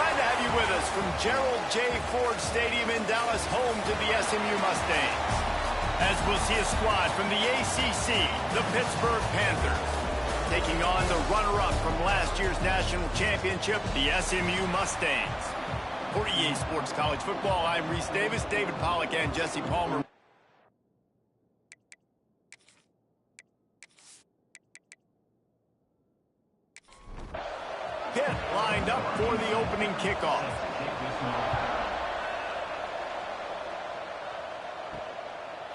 Glad to have you with us from Gerald J. Ford Stadium in Dallas, home to the SMU Mustangs. As we'll see a squad from the ACC, the Pittsburgh Panthers, taking on the runner-up from last year's national championship, the SMU Mustangs. For EA Sports College Football, I'm Reese Davis, David Pollack, and Jesse Palmer. Pitt lined up for the opening kickoff.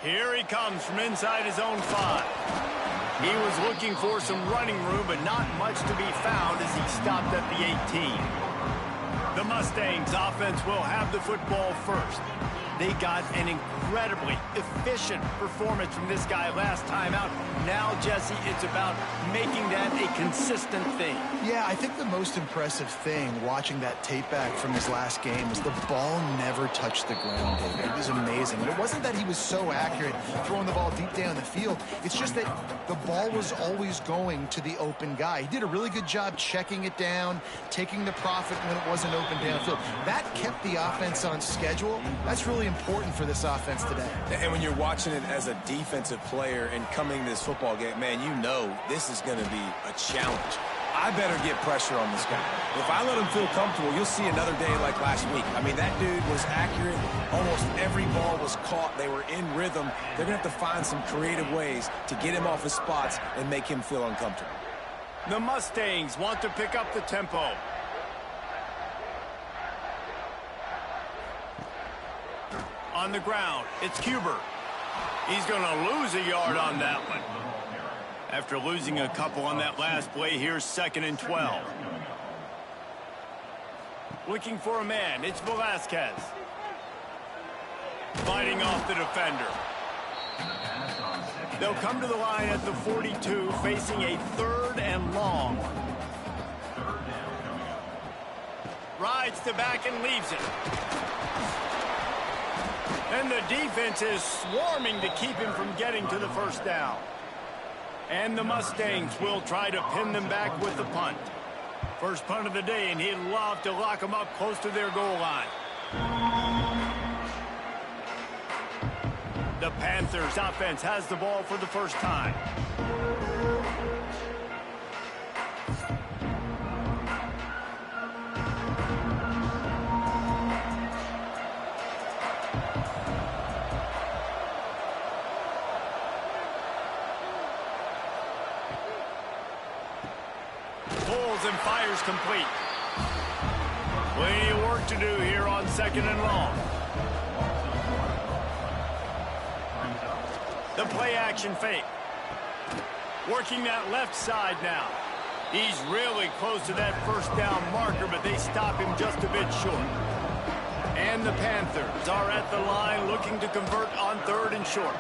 Here he comes from inside his own 5. He was looking for some running room, but not much to be found as he stopped at the 18. The Mustangs offense will have the football first. They got an incredibly efficient performance from this guy last time out. Now, Jesse, it's about making that a consistent thing. Yeah, I think the most impressive thing watching that tape back from his last game is the ball never touched the ground, David. It was amazing. And it wasn't that he was so accurate throwing the ball deep down the field. It's just that the ball was always going to the open guy. He did a really good job checking it down, taking the profit when it wasn't open downfield. That kept the offense on schedule. That's really important for this offense today. And when you're watching it as a defensive player and coming to this football game, man, you know this is going to be a challenge. I better get pressure on this guy. If I let him feel comfortable, you'll see another day like last week. I mean, that dude was accurate. Almost every ball was caught. They were in rhythm. They're going to have to find some creative ways to get him off his spots and make him feel uncomfortable. The Mustangs want to pick up the tempo. On the ground, it's Cuber. He's going to lose a yard on that one. After losing a couple on that last play, here's 2nd and 12. Looking for a man, it's Velasquez. Fighting off the defender. They'll come to the line at the 42, facing a 3rd and long. Rides the back and leaves it. And the defense is swarming to keep him from getting to the first down. And the Mustangs will try to pin them back with the punt. First punt of the day, and he'd love to lock them up close to their goal line. The Panthers offense has the ball for the first time. And fires complete. Plenty of work to do here on 2nd and long. The play action fake. Working that left side now. He's really close to that first down marker, but they stop him just a bit short. And the Panthers are at the line looking to convert on 3rd and short.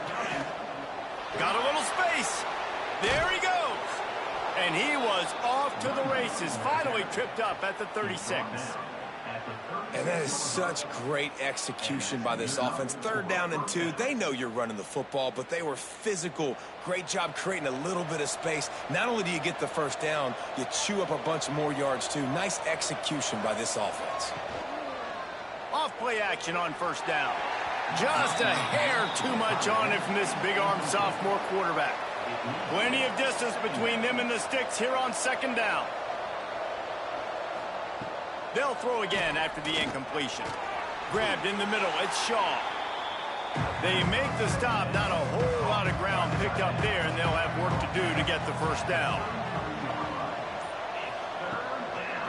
Got a little space. There he goes. And he was off to the races, finally tripped up at the 36. And that is such great execution by this offense. 3rd down and 2. They know you're running the football, but they were physical. Great job creating a little bit of space. Not only do you get the first down, you chew up a bunch more yards too. Nice execution by this offense. Off play action on 1st down. Just a hair too much on it from this big-armed sophomore quarterback. Plenty of distance between them and the sticks here on 2nd down. They'll throw again after the incompletion. Grabbed in the middle, it's Shaw. They make the stop, not a whole lot of ground picked up there, and they'll have work to do to get the first down.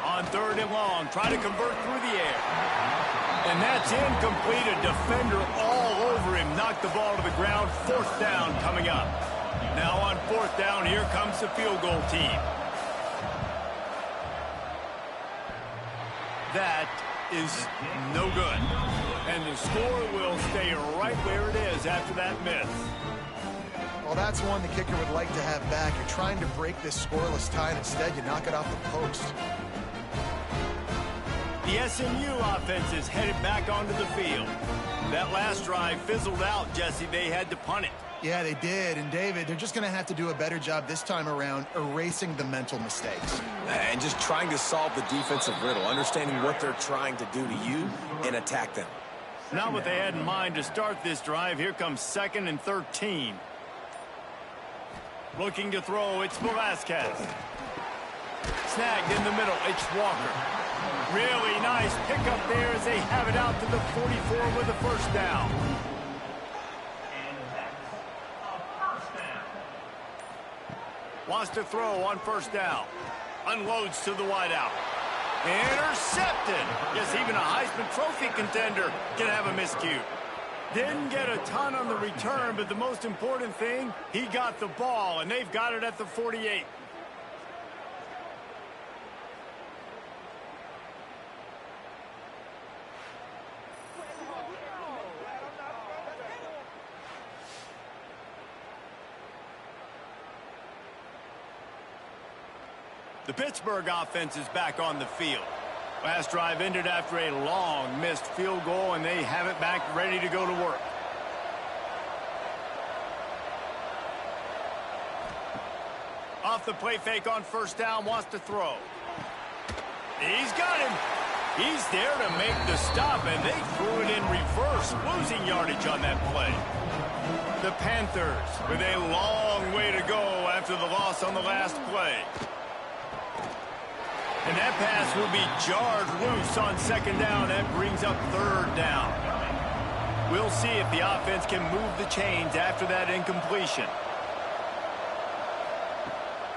On 3rd and long, try to convert through the air. And that's incomplete. A defender all over him. Knocked the ball to the ground. 4th down coming up. Now on 4th down, here comes the field goal team. That is no good. And the score will stay right where it is after that miss. Well, that's one the kicker would like to have back. You're trying to break this scoreless tie, and instead you knock it off the post. The SMU offense is headed back onto the field. That last drive fizzled out, Jesse. They had to punt it. Yeah, they did. And, David, they're just going to have to do a better job this time around erasing the mental mistakes. And just trying to solve the defensive riddle, understanding what they're trying to do to you and attack them. Not what they had in mind to start this drive. Here comes 2nd and 13. Looking to throw, it's Velasquez. Snagged in the middle, it's Walker. Really nice pickup there as they have it out to the 44 with a first down. Wants to throw on first down. Unloads to the wideout. Intercepted. Yes, even a Heisman Trophy contender can have a miscue. Didn't get a ton on the return, but the most important thing, he got the ball, and they've got it at the 48. The Pittsburgh offense is back on the field. Last drive ended after a long missed field goal, and they have it back ready to go to work. Off the play fake on first down, wants to throw. He's got him. He's there to make the stop, and they threw it in reverse, losing yardage on that play. The Panthers with a long way to go after the loss on the last play. And that pass will be jarred loose on second down. That brings up third down. We'll see if the offense can move the chains after that incompletion.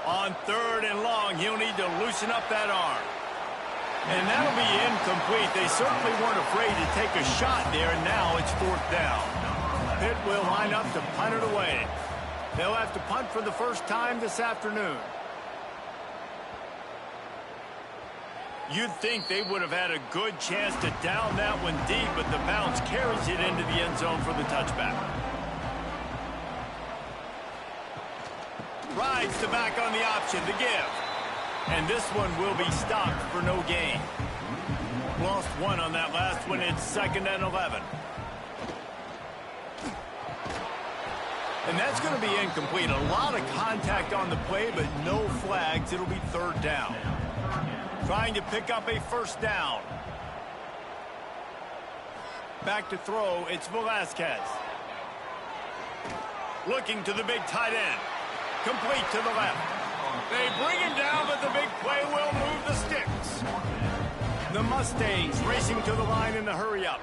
On third and long, he'll need to loosen up that arm. And that'll be incomplete. They certainly weren't afraid to take a shot there, and now it's fourth down. Pitt will line up to punt it away. They'll have to punt for the first time this afternoon. You'd think they would have had a good chance to down that one deep, but the bounce carries it into the end zone for the touchback. Rides the back on the option to give. And this one will be stopped for no gain. Lost one on that last one. It's 2nd and 11. And that's going to be incomplete. A lot of contact on the play, but no flags. It'll be third down. Trying to pick up a first down. Back to throw, it's Velasquez. Looking to the big tight end. Complete to the left. They bring him down, but the big play will move the sticks. The Mustangs racing to the line in the hurry-up.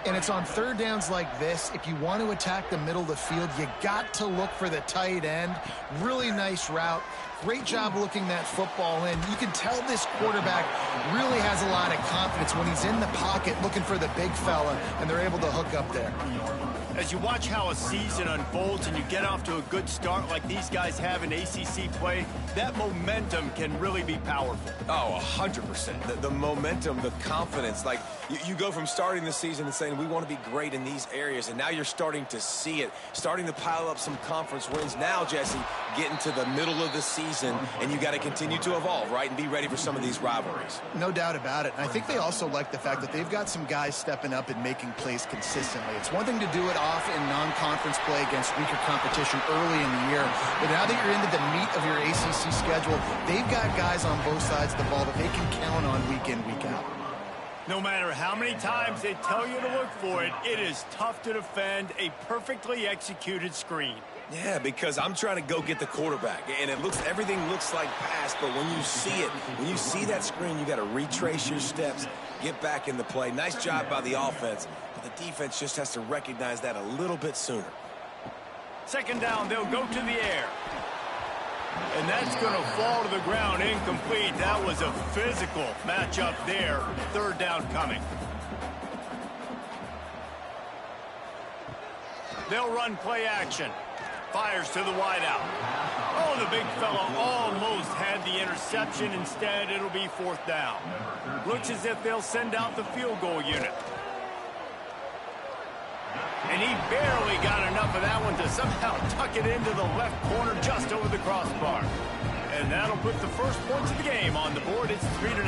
And it's on third downs like this. If you want to attack the middle of the field, you got to look for the tight end. Really nice route. Great job looking that football in. You can tell this quarterback really has a lot of confidence when he's in the pocket looking for the big fella, and they're able to hook up there. As you watch how a season unfolds and you get off to a good start like these guys have in ACC play, that momentum can really be powerful. Oh, 100%. The momentum, the confidence. Like, you go from starting the season and saying, we want to be great in these areas, and now you're starting to see it, starting to pile up some conference wins. Now, Jesse, getting to the middle of the season, and you got to continue to evolve, right, and be ready for some of these rivalries. No doubt about it. And I think they also like the fact that they've got some guys stepping up and making plays consistently. It's one thing to do it off in non-conference play against weaker competition early in the year, but now that you're into the meat of your ACC schedule, they've got guys on both sides of the ball that they can count on week in, week out. No matter how many times they tell you to look for it, it is tough to defend a perfectly executed screen. Yeah, because I'm trying to go get the quarterback, and everything looks like pass, but when you see it, when you see that screen, you got to retrace your steps, get back in the play. Nice job by the offense, but the defense just has to recognize that a little bit sooner. Second down, they'll go to the air. And that's going to fall to the ground, incomplete. That was a physical matchup there. Third down coming. They'll run play action. Fires to the wideout. Oh, the big fella almost had the interception. Instead, it'll be fourth down. Looks as if they'll send out the field goal unit. And he barely got enough of that one to somehow tuck it into the left corner just over the crossbar. And that'll put the first points of the game on the board. It's 3-0.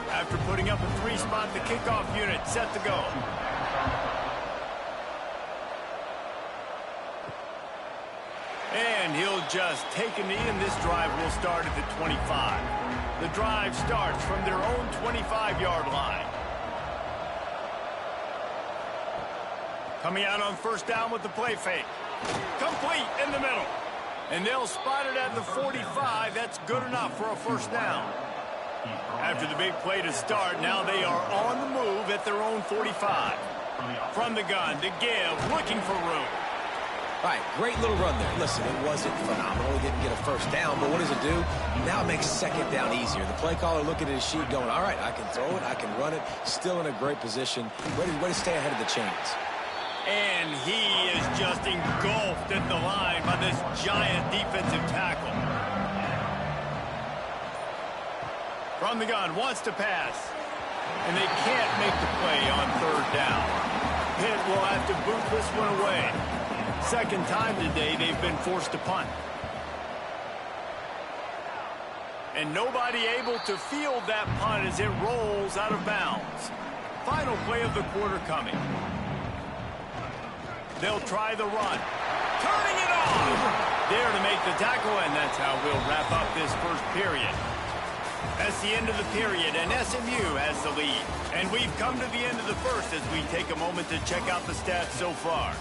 After putting up a 3 spot, the kickoff unit set to go. And he'll just take a knee, and this drive will start at the 25. The drive starts from their own 25-yard line. Coming out on first down with the play fake. Complete in the middle. And they'll spot it at the 45. That's good enough for a first down. After the big play to start, now they are on the move at their own 45. From the gun to give, looking for room. All right, great little run there. Listen, it wasn't phenomenal. He didn't get a first down, but what does it do? Now it makes second down easier. The play caller looking at his sheet going, all right, I can throw it, I can run it, still in a great position, ready to stay ahead of the chains. And he is just engulfed at the line by this giant defensive tackle. From the gun, wants to pass. And they can't make the play on third down. Pitt will have to boot this one away. Second time today they've been forced to punt. And nobody able to field that punt as it rolls out of bounds. Final play of the quarter coming. They'll try the run. Turning it on. There to make the tackle, and that's how we'll wrap up this first period. That's the end of the period, and SMU has the lead. And we've come to the end of the first as we take a moment to check out the stats so far.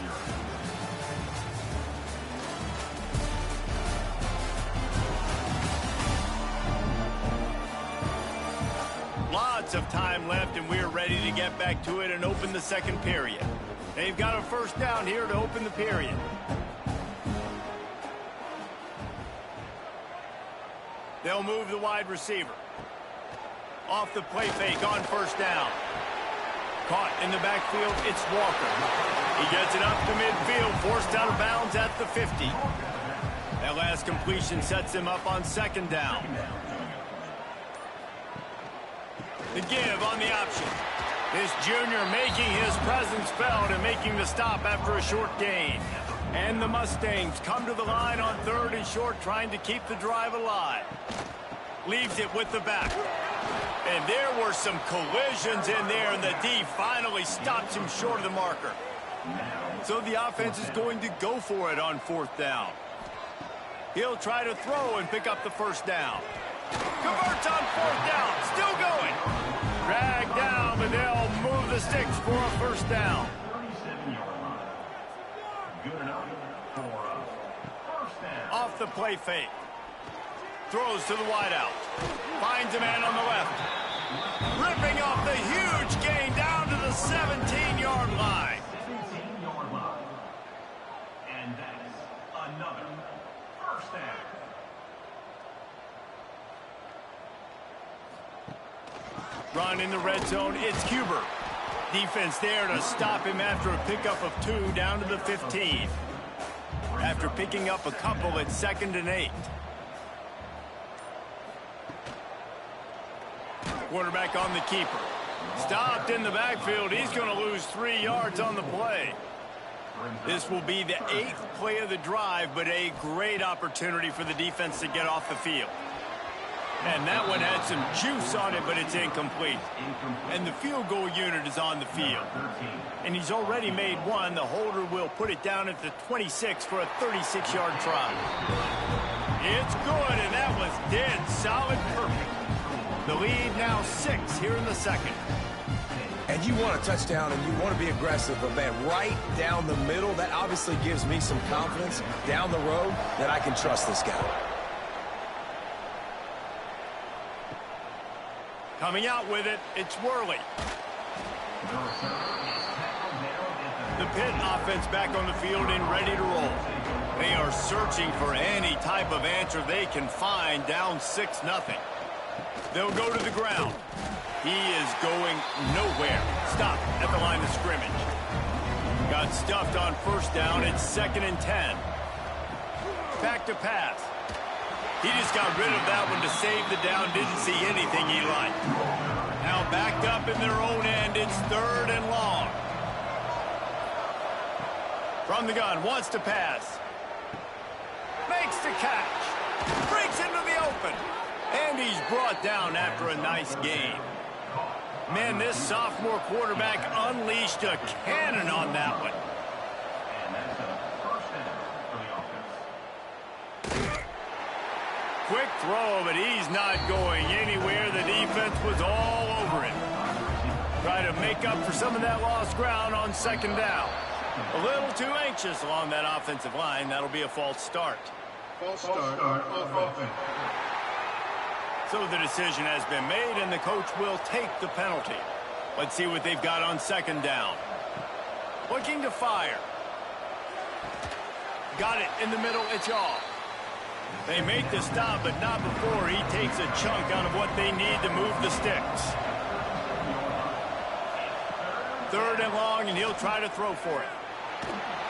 Lots of time left, and we're ready to get back to it and open the second period. They've got a first down here to open the period. They'll move the wide receiver. Off the play fake on first down. Caught in the backfield, it's Walker. He gets it up to midfield, forced out of bounds at the 50. That last completion sets him up on second down. The give on the option. This junior making his presence felt and making the stop after a short gain. And the Mustangs come to the line on third and short, trying to keep the drive alive. Leaves it with the back. And there were some collisions in there, and the D finally stops him short of the marker. So the offense is going to go for it on fourth down. He'll try to throw and pick up the first down. Converts on fourth down. Still going. Dragged down, but they'll move the sticks for a first down. Off the play fake. Throws to the wideout. Finds a man on the left. Ripping off the huge gain down to the 17-yard line. And that's another first down. Run in the red zone, it's Huber. Defense there to stop him after a pickup of 2 down to the 15. After picking up a couple, it's 2nd and 8. Quarterback on the keeper. Stopped in the backfield. He's going to lose 3 yards on the play. This will be the 8th play of the drive, but a great opportunity for the defense to get off the field. And that one had some juice on it, but it's incomplete. And the field goal unit is on the field. And he's already made one. The holder will put it down at the 26 for a 36-yard try. It's good, and that was dead solid perfect. The lead now 6 here in the second. And you want a touchdown, and you want to be aggressive, but, man, right down the middle, that obviously gives me some confidence down the road that I can trust this guy. Coming out with it, it's Worley. The Pitt offense back on the field and ready to roll. They are searching for any type of answer they can find, down 6-0. They'll go to the ground. He is going nowhere. Stop at the line of scrimmage. Got stuffed on first down. It's 2nd and 10. Back to pass. He just got rid of that one to save the down. Didn't see anything he liked. Now backed up in their own end. It's 3rd and long. From the gun, wants to pass. Makes the catch. Breaks into the open. And he's brought down after a nice gain. Man, this sophomore quarterback unleashed a cannon on that one. quick throw, but he's not going anywhere. The defense was all over him. Try to make up for some of that lost ground on second down. A little too anxious along that offensive line. That'll be a false start. False start, offense. So the decision has been made, and the coach will take the penalty. Let's see what they've got on second down. Looking to fire. Got it in the middle. It's off. They make the stop, but not before he takes a chunk out of what they need to move the sticks. Third and long, and he'll try to throw for it.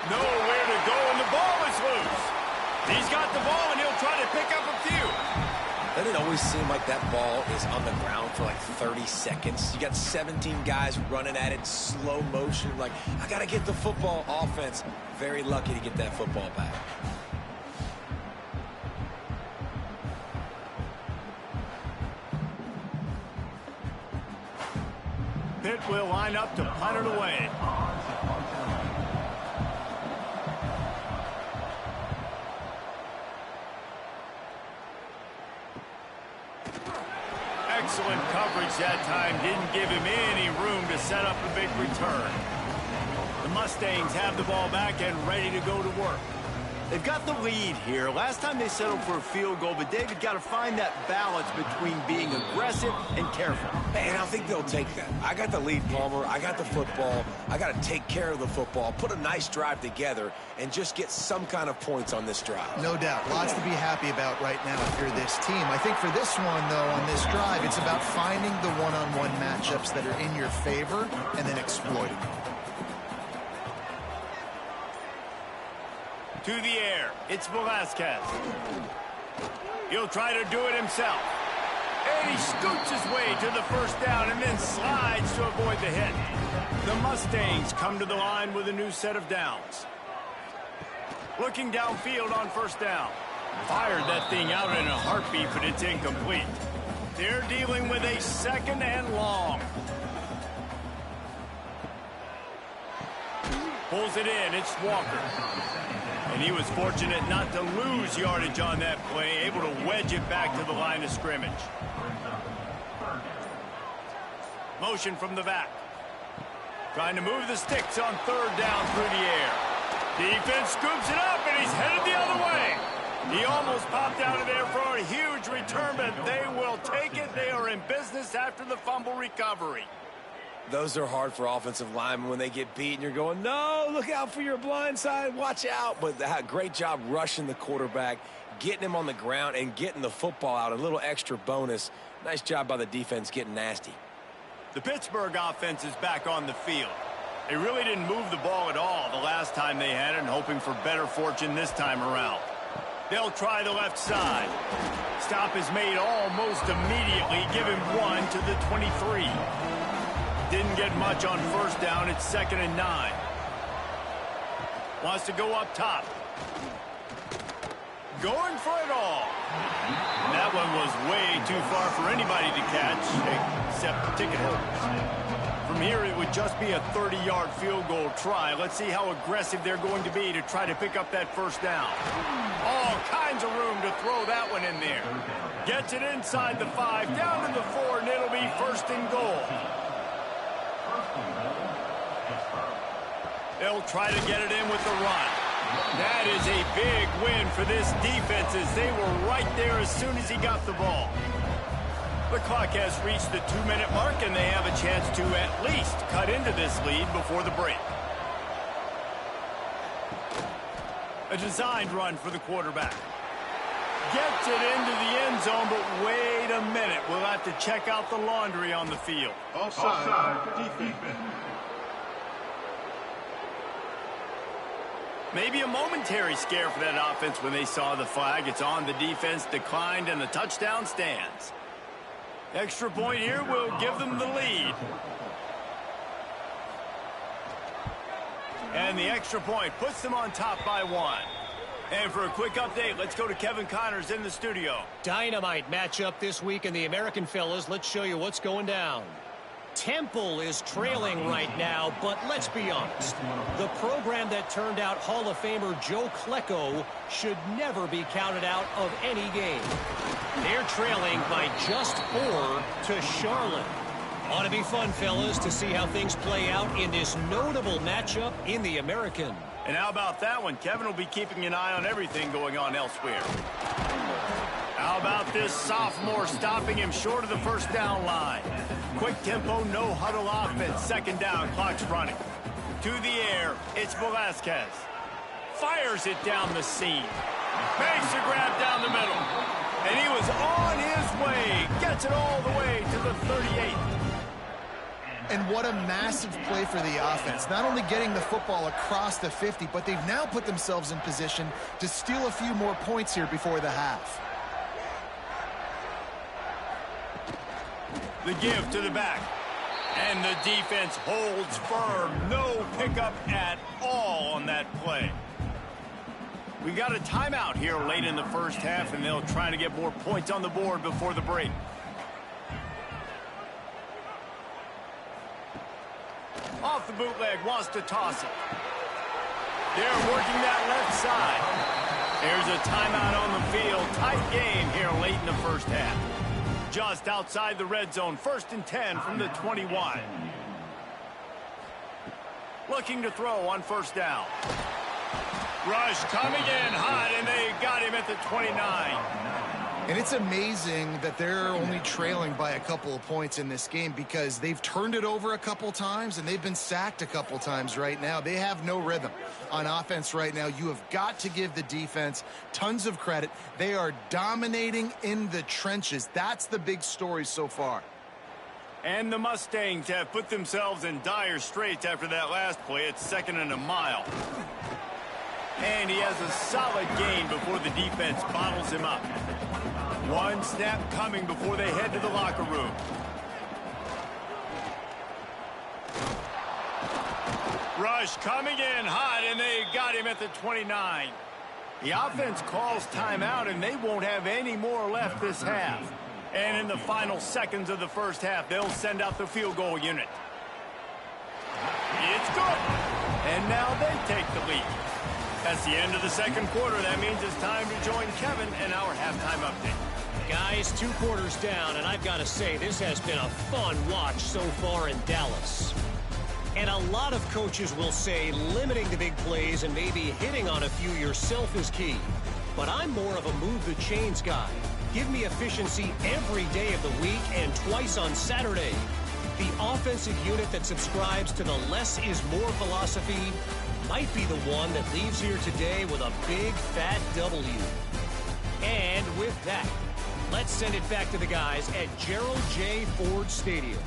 Nowhere to go, and the ball is loose. He's got the ball, and he'll try to pick up a few. Doesn't it always seem like that ball is on the ground for like 30 seconds? You got 17 guys running at it, slow motion. Like, I got to get the football. Offense, very lucky to get that football back. Pitt will line up to punt it away. Excellent coverage that time. Didn't give him any room to set up a big return. The Mustangs have the ball back and ready to go to work. They've got the lead here. Last time they settled for a field goal, but David got to find that balance between being aggressive and careful. And I think they'll take that. I got the lead, Palmer. I got the football. I got to take care of the football, put a nice drive together, and just get some kind of points on this drive. No doubt. Lots to be happy about right now if you're this team. I think for this one, though, on this drive, it's about finding the one-on-one matchups that are in your favor and then exploiting them. To the air, it's Velasquez. He'll try to do it himself. And he scoots his way to the first down and then slides to avoid the hit. The Mustangs come to the line with a new set of downs. Looking downfield on first down. Fired that thing out in a heartbeat, but it's incomplete. They're dealing with a second and long. Pulls it in, it's Walker. And he was fortunate not to lose yardage on that play, able to wedge it back to the line of scrimmage. Motion from the back. Trying to move the sticks on third down through the air. Defense scoops it up, and he's headed the other way. He almost popped out of there for a huge return, but they will take it. They are in business after the fumble recovery. Those are hard for offensive linemen when they get beat and you're going, no, look out for your blind side, watch out. But great job rushing the quarterback, getting him on the ground and getting the football out. A little extra bonus. Nice job by the defense getting nasty. The Pittsburgh offense is back on the field. They really didn't move the ball at all the last time they had it, and hoping for better fortune this time around. They'll try the left side. Stop is made almost immediately. Give him one to the 23. Didn't get much on first down. It's 2nd and 9. Wants to go up top. Going for it all. And that one was way too far for anybody to catch, except ticket holders. From here, it would just be a 30-yard field goal try. Let's see how aggressive they're going to be to try to pick up that first down. All kinds of room to throw that one in there. Gets it inside the 5, down to the 4, and it'll be 1st and goal. They'll try to get it in with the run. That is a big win for this defense, as they were right there as soon as he got the ball. The clock has reached the 2-minute mark, and they have a chance to at least cut into this lead before the break. A designed run for the quarterback. Gets it into the end zone, but wait a minute. We'll have to check out the laundry on the field. Offside, defense. Maybe a momentary scare for that offense when they saw the flag. It's on, the defense declined, and the touchdown stands. Extra point here will give them the lead. And the extra point puts them on top by 1. And for a quick update, let's go to Kevin Connors in the studio. Dynamite matchup this week in the American fellas. Let's show you what's going down. Temple is trailing right now, but let's be honest. The program that turned out Hall of Famer Joe Klecko should never be counted out of any game. They're trailing by just 4 to Charlotte. Ought to be fun, fellas, to see how things play out in this notable matchup in the American. And how about that one? Kevin will be keeping an eye on everything going on elsewhere. How about this sophomore stopping him short of the first down line? Quick tempo, no huddle offense. Second down, clock's running. To the air, it's Velasquez. Fires it down the seam. Makes a grab down the middle. And he was on his way. Gets it all the way to the 38. And what a massive play for the offense. Not only getting the football across the 50, but they've now put themselves in position to steal a few more points here before the half. The give to the back. And the defense holds firm. No pickup at all on that play. We got a timeout here late in the first half, and they'll try to get more points on the board before the break. Off the bootleg, wants to toss it. They're working that left side. There's a timeout on the field. Tight game here late in the first half. Just outside the red zone, 1st and 10 from the 21. Looking to throw on first down. Rush coming in hot, and they got him at the 29. And it's amazing that they're only trailing by a couple of points in this game because they've turned it over a couple times and they've been sacked a couple times right now. They have no rhythm on offense right now. You have got to give the defense tons of credit. They are dominating in the trenches. That's the big story so far. And the Mustangs have put themselves in dire straits after that last play. It's 2nd and a mile. And he has a solid gain before the defense bottles him up. One snap coming before they head to the locker room. Rush coming in hot, and they got him at the 29. The offense calls timeout, and they won't have any more left this half. And in the final seconds of the first half, they'll send out the field goal unit. It's good. And now they take the lead. That's the end of the second quarter. That means it's time to join Kevin in our halftime update. Guys, 2 quarters down, and I've got to say, this has been a fun watch so far in Dallas. And a lot of coaches will say limiting the big plays and maybe hitting on a few yourself is key. But I'm more of a move the chains guy. Give me efficiency every day of the week and twice on Saturday. The offensive unit that subscribes to the less is more philosophy might be the one that leaves here today with a big fat W. And with that, let's send it back to the guys at Gerald J. Ford Stadium.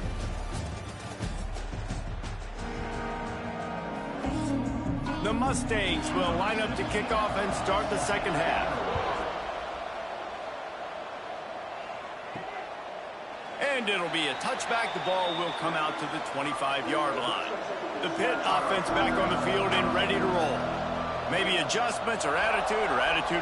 The Mustangs will line up to kick off and start the second half. And it'll be a touchback. The ball will come out to the 25-yard line. The Pitt offense back on the field and ready to roll. Maybe adjustments or attitude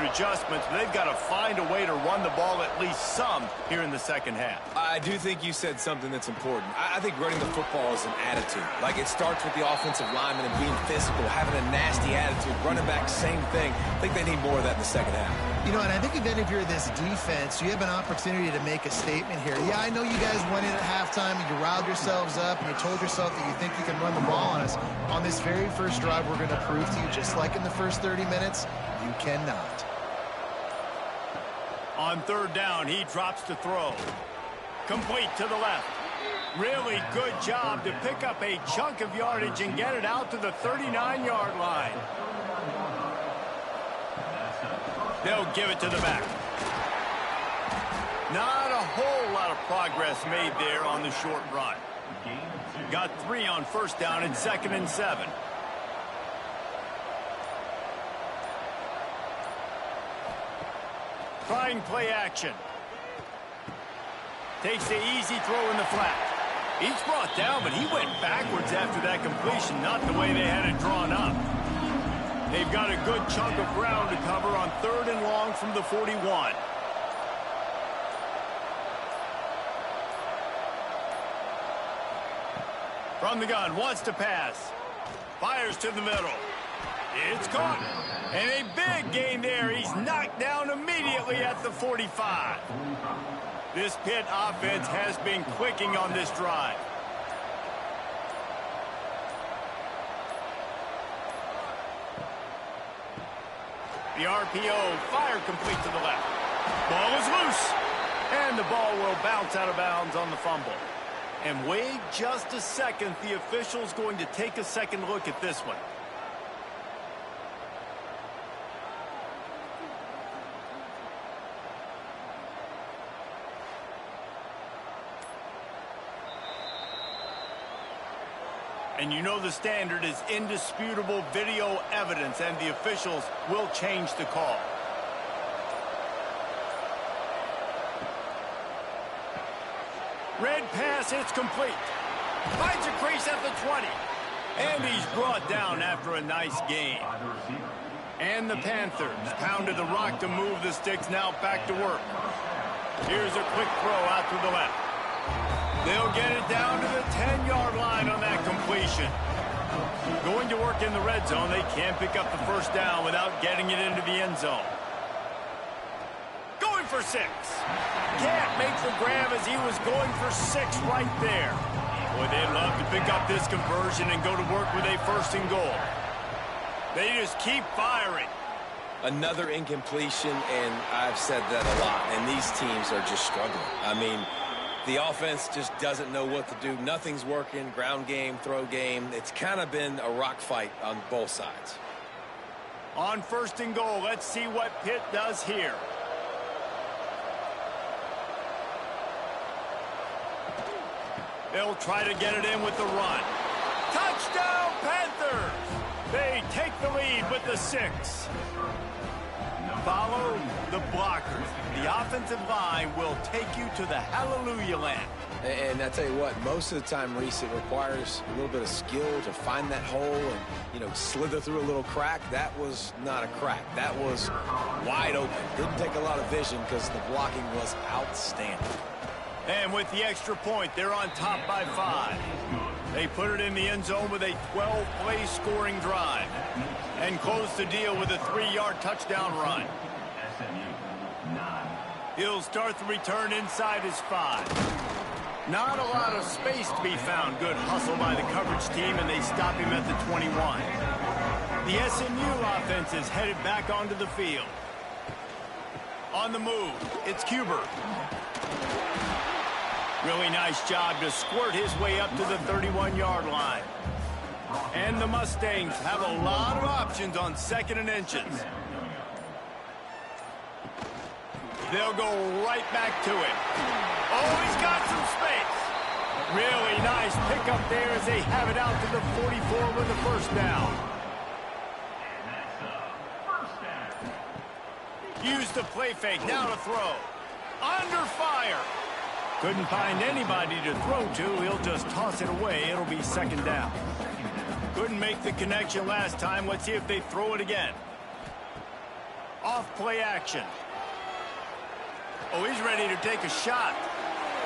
adjustments, but they've got to find a way to run the ball at least some here in the second half. I do think you said something that's important. I think running the football is an attitude. Like, it starts with the offensive lineman and being physical, having a nasty attitude. Running back, same thing. I think they need more of that in the second half. You know, and I think even if you're this defense, you have an opportunity to make a statement here. Yeah, I know you guys went in at halftime and you riled yourselves up and you told yourself that you think you can run the ball on us. On this very first drive, we're going to prove to you, just like in the first 30 minutes, you cannot. On third down, he drops to throw. Complete to the left. Really good job to pick up a chunk of yardage and get it out to the 39-yard line. They'll give it to the back. Not a whole lot of progress made there on the short run. Got 3 on first down and 2nd and 7. Trying play action. Takes the easy throw in the flat. He's brought down, but he went backwards after that completion, not the way they had it drawn up. They've got a good chunk of ground to cover on 3rd and long from the 41. From the gun, wants to pass. Fires to the middle. It's caught. And a big gain there. He's knocked down immediately at the 45. This Pitt offense has been clicking on this drive. The RPO, fire complete to the left. Ball is loose. And the ball will bounce out of bounds on the fumble. And wait just a second. The official's going to take a second look at this one. And you know the standard is indisputable video evidence, and the officials will change the call. Red pass, it's complete. Finds a crease at the 20. And he's brought down after a nice gain. And the Panthers pounded the rock to move the sticks, now back to work. Here's a quick throw out to the left. They'll get it down to the 10-yard line on that completion. Going to work in the red zone. They can't pick up the first down without getting it into the end zone. Going for 6. Can't make the grab as he was going for 6 right there. Boy, they'd love to pick up this conversion and go to work with a 1st and goal. They just keep firing. Another incompletion, and I've said that a lot, and these teams are just struggling. I mean, the offense just doesn't know what to do. Nothing's working. Ground game, throw game. It's kind of been a rock fight on both sides. On 1st and goal, let's see what Pitt does here. They'll try to get it in with the run. Touchdown, Panthers! They take the lead with the 6. Follow the blockers. The offensive line will take you to the hallelujah land. And I tell you what, most of the time, Reese, it requires a little bit of skill to find that hole and, you know, slither through a little crack. That was not a crack. That was wide open. Didn't take a lot of vision because the blocking was outstanding. And with the extra point, they're on top by 5. They put it in the end zone with a 12-play scoring drive and close the deal with a 3-yard touchdown run. He'll start the return inside his 5. Not a lot of space to be found. Good hustle by the coverage team, and they stop him at the 21. The SMU offense is headed back onto the field. On the move, it's Cuber. Really nice job to squirt his way up to the 31-yard line. And the Mustangs have a lot of options on 2nd and inches. They'll go right back to it. Oh, he's got some space. Really nice pickup there as they have it out to the 44 with the 1st down. Use the play fake, now to throw. Under fire. Couldn't find anybody to throw to. He'll just toss it away. It'll be 2nd down. Couldn't make the connection last time. Let's see if they throw it again. Off play action. Oh, he's ready to take a shot.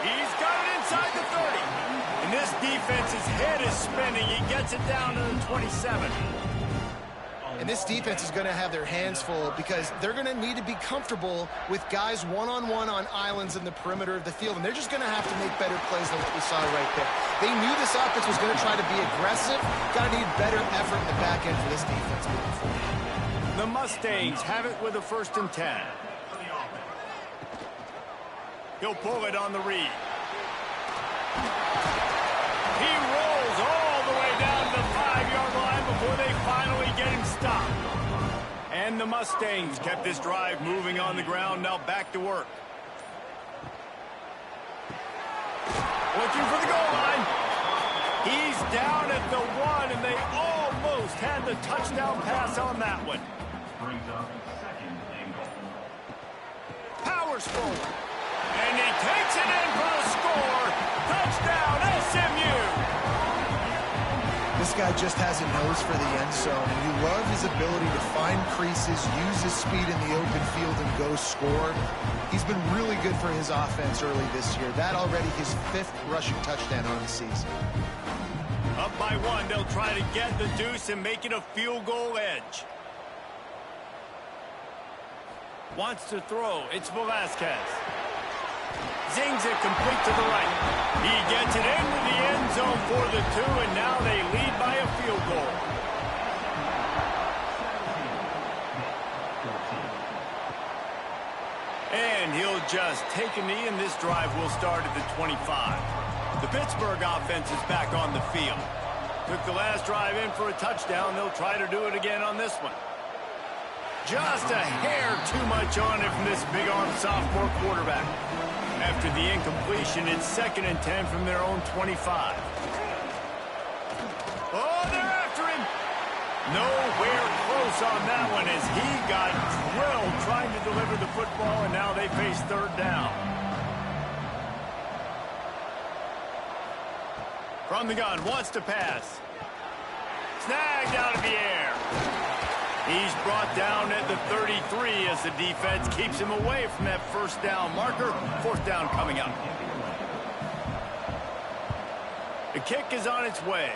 He's got it inside the 30. And this defense's head is spinning. He gets it down to the 27. And this defense is going to have their hands full because they're going to need to be comfortable with guys one-on-one on islands in the perimeter of the field. And they're just going to have to make better plays than what we saw right there. They knew this offense was going to try to be aggressive. Got to need better effort in the back end for this defense moving forward. The Mustangs have it with a 1st and 10. He'll pull it on the read. He rolls all the way down to the 5-yard line before they finally get him stopped. And the Mustangs kept this drive moving on the ground, now back to work. Looking for the goal line. He's down at the 1, and they almost had the touchdown pass on that one. Powers forward. And he takes it in for the score. Touchdown, SMU. This guy just has a nose for the end zone, and you love his ability to find creases, use his speed in the open field, and go score. He's been really good for his offense early this year. That already his 5th rushing touchdown on the season. Up by one, they'll try to get the deuce and make it a field goal edge. Wants to throw. It's Velasquez. Zings it complete to the right. He gets it into the end zone for the 2, and now they lead by a field goal. And he'll just take a knee, and this drive will start at the 25. The Pittsburgh offense is back on the field. Took the last drive in for a touchdown. They'll try to do it again on this one. Just a hair too much on it from this big-arm sophomore quarterback. After the incompletion, it's 2nd and 10 from their own 25. Oh, they're after him. Nowhere close on that one as he got drilled trying to deliver the football, and now they face 3rd down. From the gun, wants to pass. Snagged out of the air. He's brought down at the 33 as the defense keeps him away from that 1st down marker. 4th down coming up. The kick is on its way.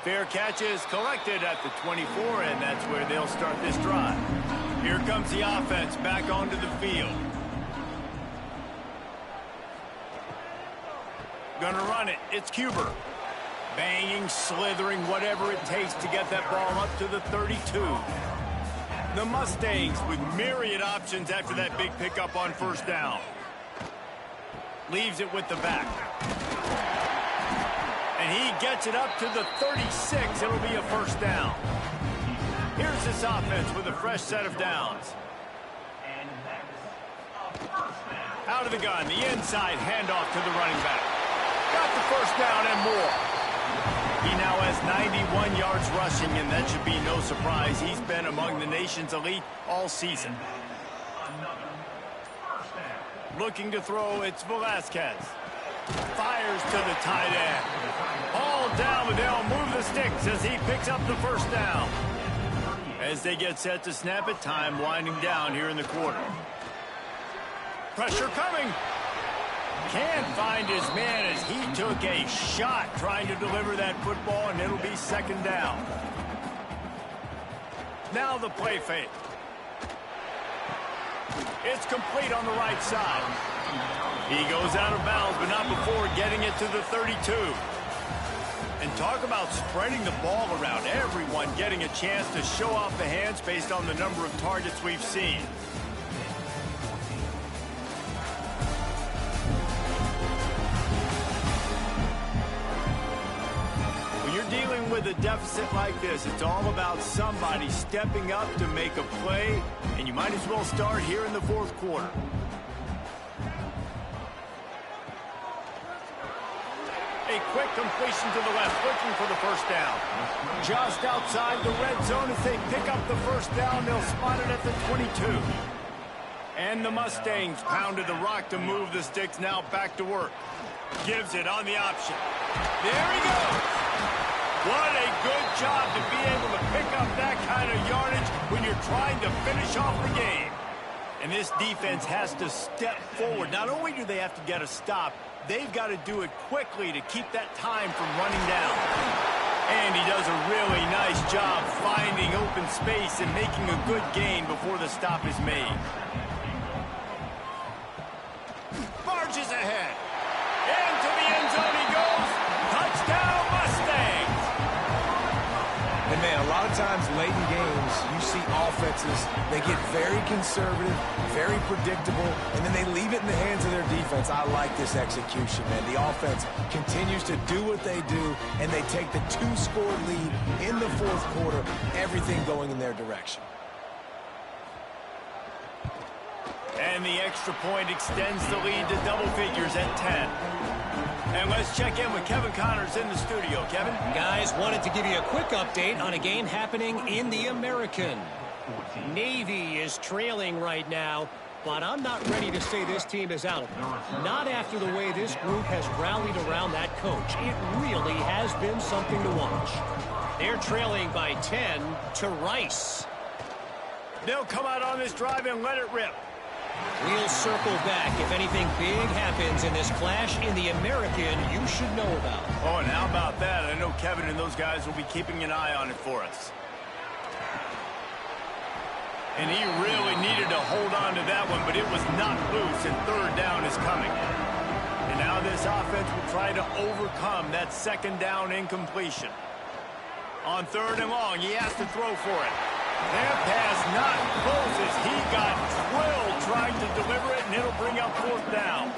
Fair catch is collected at the 24, and that's where they'll start this drive. Here comes the offense back onto the field. Gonna run it. It's Cuber. Banging, slithering, whatever it takes to get that ball up to the 32. The Mustangs with myriad options after that big pickup on 1st down. Leaves it with the back. And he gets it up to the 36. It'll be a 1st down. Here's this offense with a fresh set of downs. Out of the gun, the inside handoff to the running back. Got the 1st down and more. He now has 91 yards rushing, and that should be no surprise. He's been among the nation's elite all season. Looking to throw, it's Velasquez. Fires to the tight end. All down, but they'll move the sticks as he picks up the 1st down. As they get set to snap it, time winding down here in the quarter. Pressure coming. Can't find his man as he took a shot trying to deliver that football, and it'll be 2nd down. Now the play fake. It's complete on the right side. He goes out of bounds, but not before getting it to the 32. And talk about spreading the ball around. Everyone getting a chance to show off the hands based on the number of targets we've seen. Dealing with a deficit like this, it's all about somebody stepping up to make a play, and you might as well start here in the 4th quarter. A quick completion to the left, looking for the 1st down. Just outside the red zone as they pick up the 1st down, they'll spot it at the 22. And the Mustangs pounded the rock to move the sticks, now back to work. Gives it on the option. There he goes. What a good job to be able to pick up that kind of yardage when you're trying to finish off the game. And this defense has to step forward. Not only do they have to get a stop, they've got to do it quickly to keep that time from running down. And he does a really nice job finding open space and making a good gain before the stop is made. Barges ahead. Into the end zone he goes. Touchdown, Mustangs. And, man, a lot of times late in games, you see offenses, they get very conservative, very predictable, and then they leave it in the hands of their defense. I like this execution, man. The offense continues to do what they do, and they take the 2-score lead in the 4th quarter, everything going in their direction. And the extra point extends the lead to double figures at 10. And let's check in with Kevin Connors in the studio. Kevin? Guys, wanted to give you a quick update on a game happening in the American. Navy is trailing right now, but I'm not ready to say this team is out. Not after the way this group has rallied around that coach. It really has been something to watch. They're trailing by 10 to Rice. They'll come out on this drive and let it rip. We'll circle back if anything big happens in this clash in the American you should know about. Oh, and how about that? I know Kevin and those guys will be keeping an eye on it for us. And he really needed to hold on to that one, but it was not loose, and third down is coming. And now this offense will try to overcome that second down incompletion. On third and long, he has to throw for it. That pass not close as he got drilled trying to deliver it, and it'll bring up fourth down.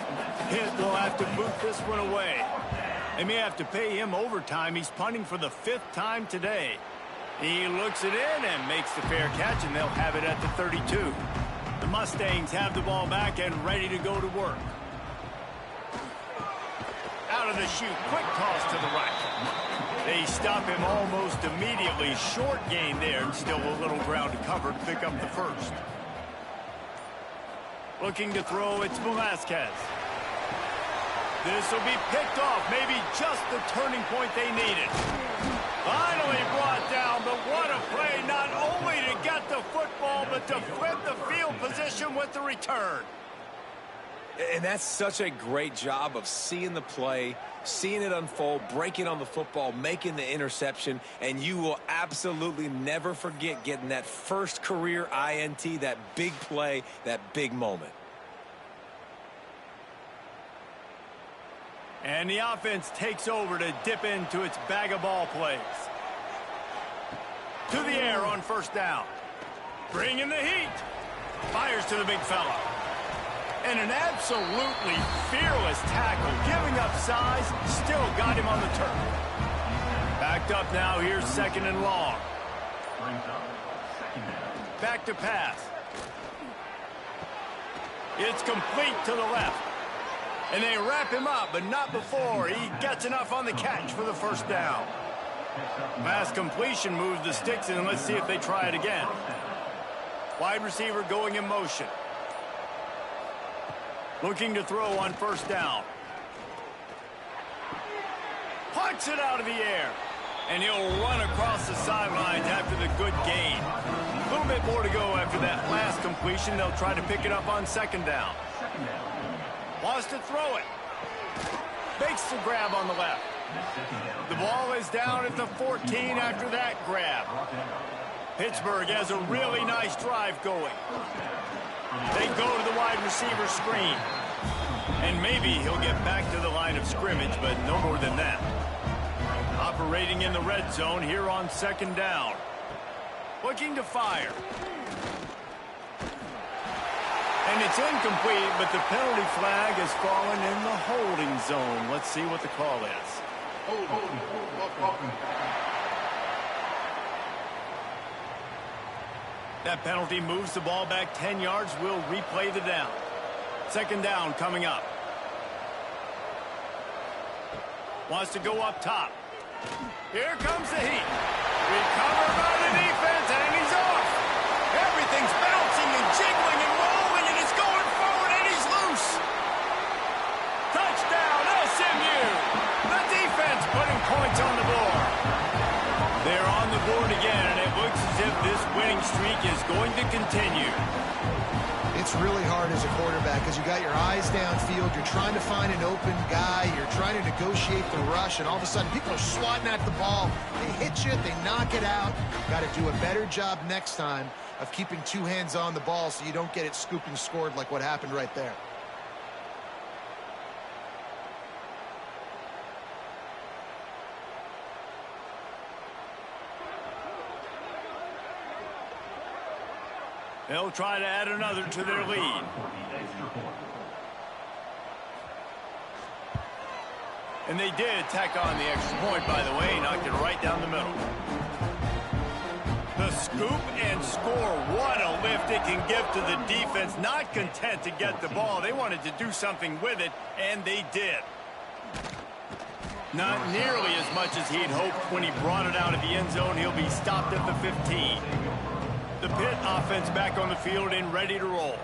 Pitt will have to boot this one away. They may have to pay him overtime. He's punting for the 5th time today. He looks it in and makes the fair catch, and they'll have it at the 32. The Mustangs have the ball back and ready to go to work. Out of the chute, quick toss to the right. They stop him almost immediately. Short gain there, and still a little ground to cover to pick up the first. Looking to throw, it's Velasquez. This will be picked off, maybe just the turning point they needed. Finally brought down, but what a play, not only to get the football, but to flip the field position with the return. And that's such a great job of seeing the play, seeing it unfold, breaking on the football, making the interception, and you will absolutely never forget getting that first career INT, that big play, that big moment. And the offense takes over to dip into its bag of ball plays. To the air on first down. Bringing the heat. Fires to the big fella. And an absolutely fearless tackle. Giving up size. Still got him on the turf. Backed up now. Here's second and long. Back to pass. It's complete to the left. And they wrap him up, but not before he gets enough on the catch for the first down. Pass completion moves the sticks, and let's see if they try it again. Wide receiver going in motion. Looking to throw on first down. Punts it out of the air. And he'll run across the sidelines after the good gain. A little bit more to go after that last completion. They'll try to pick it up on second down. Wants to throw it. Makes the grab on the left. The ball is down at the 14 after that grab. Pittsburgh has a really nice drive going. They go to the wide receiver screen. And maybe he'll get back to the line of scrimmage, but no more than that. Operating in the red zone here on second down. Looking to fire. And it's incomplete, but the penalty flag has fallen in the holding zone. Let's see what the call is. That penalty moves the ball back 10 yards. We'll replay the down. Second down coming up. Wants to go up top. Here comes the heat. Recovered by the defense, and he's off. Everything's bouncing and jiggling and rolling, and it's going forward, and he's loose. Touchdown, SMU. The defense putting points on the board. They're on the board again, and it looks as if this winning streak is going to continue. It's really hard as a quarterback because you got your eyes downfield. You're trying to find an open guy. You're trying to negotiate the rush, and all of a sudden people are swatting at the ball. They hit you. They knock it out. Got to do a better job next time of keeping two hands on the ball so you don't get it scooped and scored like what happened right there. They'll try to add another to their lead. And they did tack on the extra point, by the way. Knocked it right down the middle. The scoop and score. What a lift it can give to the defense. Not content to get the ball. They wanted to do something with it, and they did. Not nearly as much as he'd hoped when he brought it out of the end zone. He'll be stopped at the 15. The Pitt offense back on the field and ready to roll.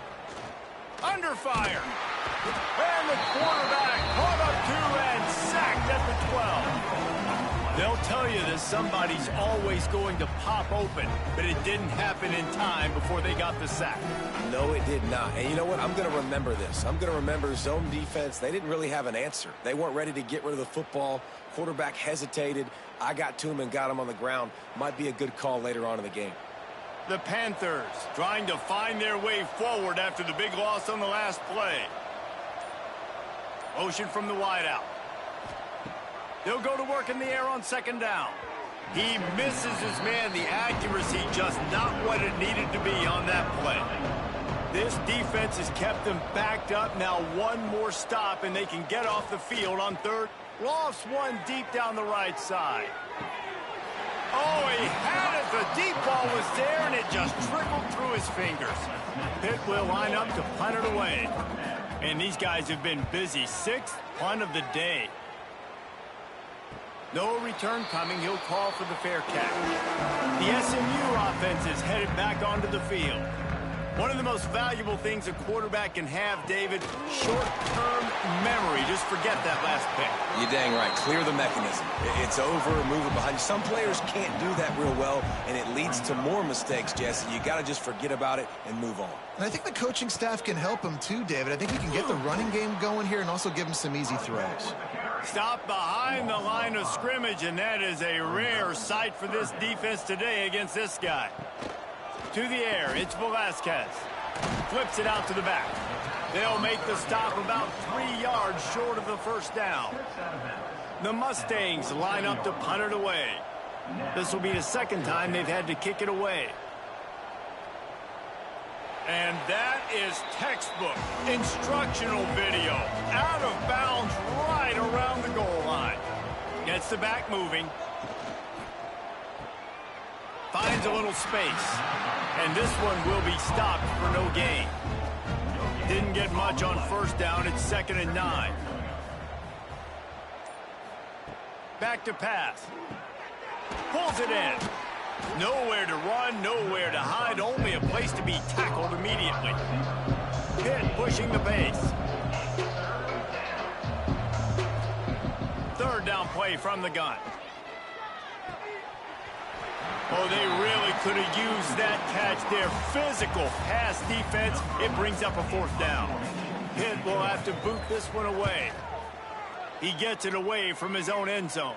Under fire. And the quarterback caught up to and sacked at the 12. They'll tell you that somebody's always going to pop open, but it didn't happen in time before they got the sack. No, it did not. And you know what? I'm going to remember this. I'm going to remember zone defense. They didn't really have an answer. They weren't ready to get rid of the football. Quarterback hesitated. I got to him and got him on the ground. Might be a good call later on in the game. The Panthers trying to find their way forward after the big loss on the last play. Motion from the wideout. They'll go to work in the air on second down. He misses his man. The accuracy just not what it needed to be on that play. This defense has kept them backed up. Now one more stop and they can get off the field on third. Lofts one deep down the right side. Oh, he had it. The deep ball was there and it just trickled through his fingers. Pitt will line up to punt it away. And these guys have been busy. 6th punt of the day. No return coming. He'll call for the fair catch. The SMU offense is headed back onto the field. One of the most valuable things a quarterback can have, David, short-term memory. Just forget that last pick. You're dang right. Clear the mechanism. It's over, move it behind you. Some players can't do that real well, and it leads to more mistakes, Jesse. You got to just forget about it and move on. And I think the coaching staff can help him too, David. I think he can get the running game going here and also give him some easy throws. Stop behind the line of scrimmage, and that is a rare sight for this defense today against this guy. To the air, it's Velasquez. Flips it out to the back. They'll make the stop about 3 yards short of the first down. The Mustangs line up to punt it away. This will be the second time they've had to kick it away. And that is textbook instructional video. Out of bounds right around the goal line. Gets the back moving. Finds a little space. And this one will be stopped for no gain. Didn't get much on first down. It's 2nd and 9. Back to pass. Pulls it in. Nowhere to run, nowhere to hide, only a place to be tackled immediately. Pitt pushing the pace. 3rd down play from the gun. Oh, they really could have used that catch there. Physical pass defense. It brings up a 4th down. Pitt will have to boot this one away. He gets it away from his own end zone.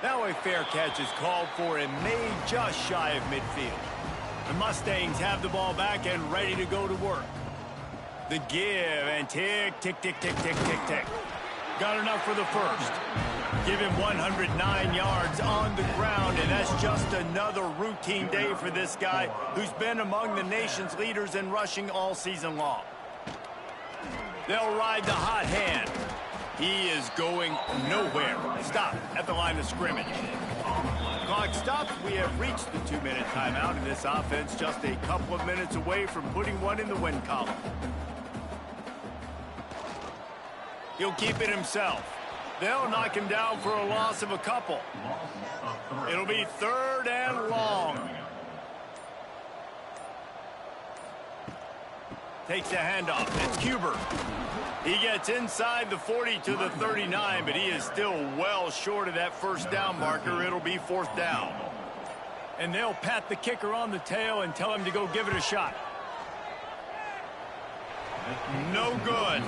Now a fair catch is called for and made just shy of midfield. The Mustangs have the ball back and ready to go to work. The give and tick, tick, tick, tick, tick, tick, tick. Got enough for the first. Give him 109 yards on the ground, and that's just another routine day for this guy who's been among the nation's leaders in rushing all season long. They'll ride the hot hand. He is going nowhere. Stop at the line of scrimmage. Clock stops. We have reached the 2-minute timeout, and this offense just a couple of minutes away from putting one in the win column. He'll keep it himself. They'll knock him down for a loss of a couple. It'll be 3rd and long. Takes the handoff. It's Huber. He gets inside the 40 to the 39, but he is still well short of that first down marker. It'll be 4th down. And they'll pat the kicker on the tail and tell him to go give it a shot. No good.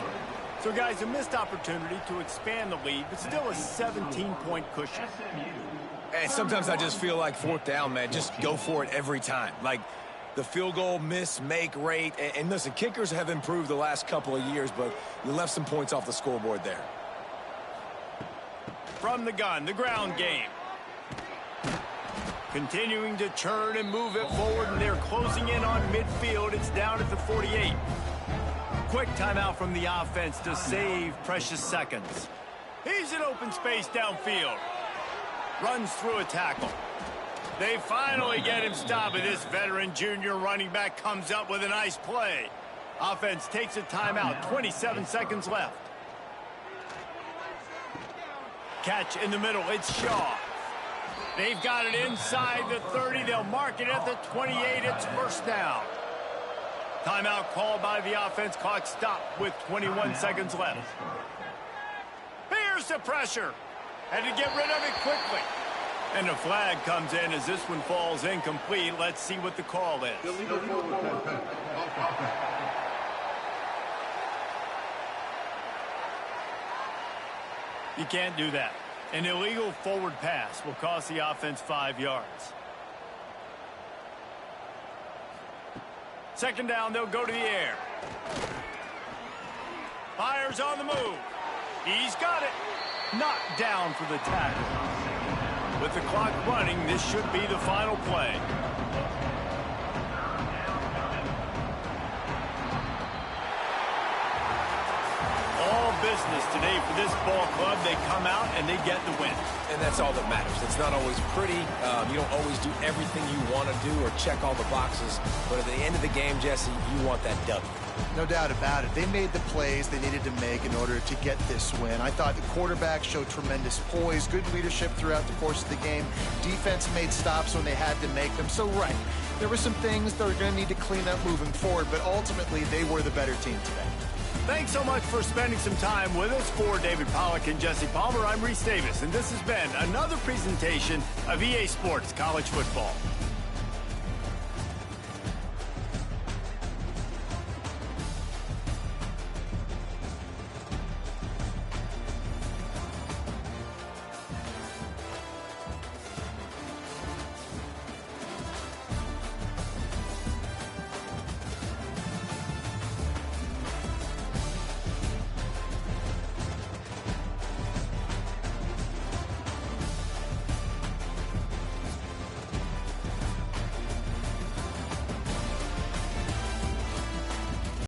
So, guys, a missed opportunity to expand the lead, but still a 17-point cushion. And sometimes I just feel like 4th down, man. Just go for it every time. Like the field goal miss, make rate. And listen, kickers have improved the last couple of years, but you left some points off the scoreboard there. From the gun, the ground game. Continuing to churn and move it forward, and they're closing in on midfield. It's down at the 48. Quick timeout from the offense to save precious seconds. He's in open space downfield. Runs through a tackle. They finally get him stopped, and this veteran junior running back comes up with a nice play. Offense takes a timeout, 27 seconds left. Catch in the middle, it's Shaw. They've got it inside the 30. They'll mark it at the 28. It's 1st down. Timeout called by the offense. Clock stopped with 21 seconds left. Here's the pressure. Had to get rid of it quickly. And a flag comes in as this one falls incomplete. Let's see what the call is. Illegal forward pass. Offense. You can't do that. An illegal forward pass will cost the offense 5 yards. Second down, they'll go to the air. Fires on the move. He's got it. Knocked down for the tackle. With the clock running, this should be the final play. All business today for this ball club. They come out and they get the win. And that's all that matters. It's not always pretty. You don't always do everything you want to do or check all the boxes. But at the end of the game, Jesse, you want that W. No doubt about it. They made the plays they needed to make in order to get this win. I thought the quarterback showed tremendous poise, good leadership throughout the course of the game. Defense made stops when they had to make them. So, right, there were some things that were going to need to clean up moving forward, but ultimately they were the better team today. Thanks so much for spending some time with us. For David Pollack and Jesse Palmer, I'm Reese Davis, and this has been another presentation of EA Sports College Football.